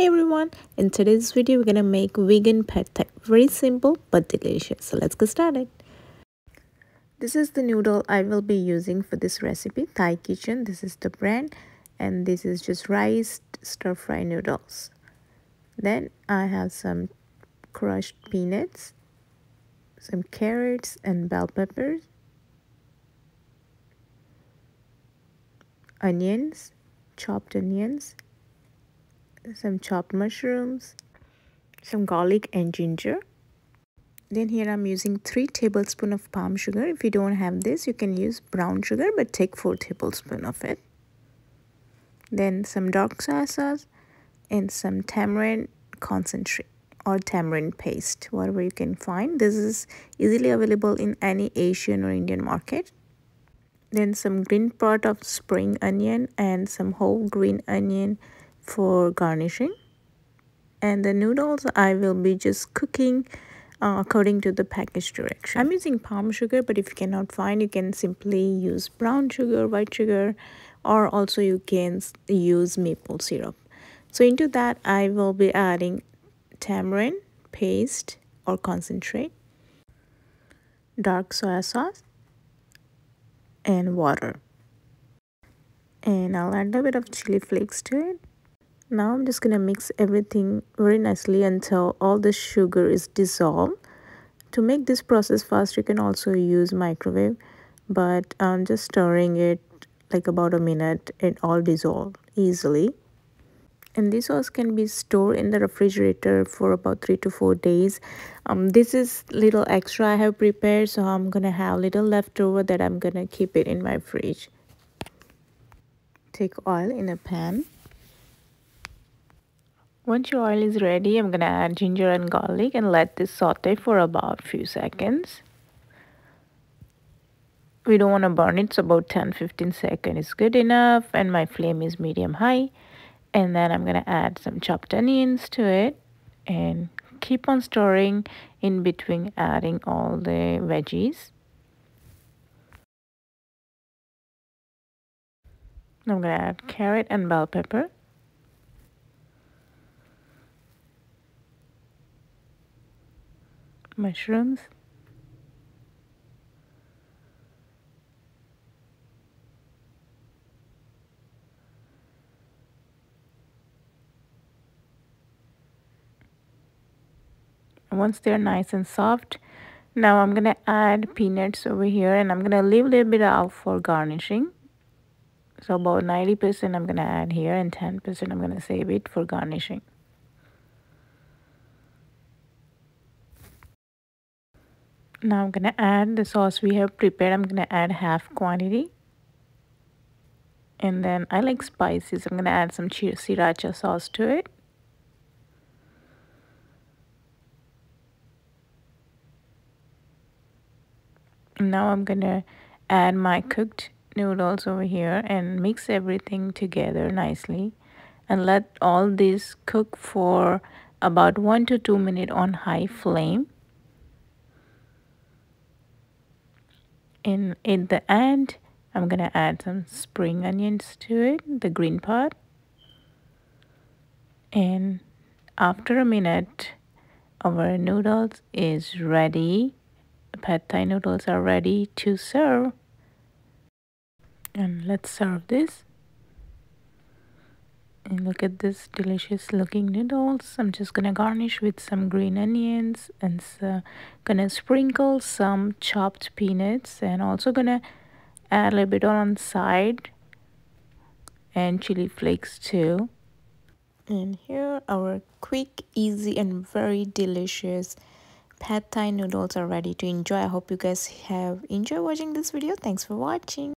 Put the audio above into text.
Hey everyone, in today's video we're gonna make vegan pad thai. Very simple but delicious. So let's get started. This is the noodle I will be using for this recipe, Thai Kitchen. This is the brand, and this is just rice stir-fry noodles. Then I have some crushed peanuts, some carrots and bell peppers, onions, chopped onions, some chopped mushrooms, some garlic and ginger. Then here I'm using 3 tablespoons of palm sugar. If you don't have this, you can use brown sugar, but take 4 tablespoons of it. Then some dark soy sauce and some tamarind concentrate or tamarind paste, whatever you can find. This is easily available in any Asian or Indian market. Then some green part of spring onion and some whole green onion for garnishing. And the noodles I will be just cooking according to the package direction. I'm using palm sugar, but if you cannot find, you can simply use brown sugar, white sugar, or also you can use maple syrup. So into that I will be adding tamarind paste or concentrate, dark soy sauce, and water. And I'll add a bit of chili flakes to it. Now I'm just gonna mix everything very nicely until all the sugar is dissolved. To make this process fast, you can also use microwave, but I'm just stirring it like about a minute. It all dissolves easily. And this sauce can be stored in the refrigerator for about 3 to 4 days. This is little extra I have prepared, so I'm gonna have little leftover that I'm gonna keep it in my fridge. Take oil in a pan. Once your oil is ready, I'm gonna add ginger and garlic and let this saute for about few seconds. We don't want to burn it, so about 10-15 seconds is good enough, and my flame is medium high. And then I'm gonna add some chopped onions to it and keep on stirring in between adding all the veggies. I'm gonna add carrot and bell pepper. Mushrooms. Once they're nice and soft, now I'm gonna add peanuts over here, and I'm gonna leave a little bit out for garnishing. So about 90% I'm gonna add here, and 10% I'm gonna save it for garnishing. Now I'm gonna add the sauce we have prepared. I'm gonna add half quantity. And then I like spicy, so I'm gonna add some sriracha sauce to it. Now I'm gonna add my cooked noodles over here and mix everything together nicely and let all this cook for about 1 to 2 minutes on high flame. And in the end, I'm gonna add some spring onions to it, the green part. And after a minute, our noodles is ready. Pad Thai noodles are ready to serve. And let's serve this. And look at this delicious looking noodles. I'm just gonna garnish with some green onions and gonna sprinkle some chopped peanuts, and also gonna add a little bit on side and chili flakes too. And here our quick, easy, and very delicious Pad Thai noodles are ready to enjoy. I hope you guys have enjoyed watching this video. Thanks for watching.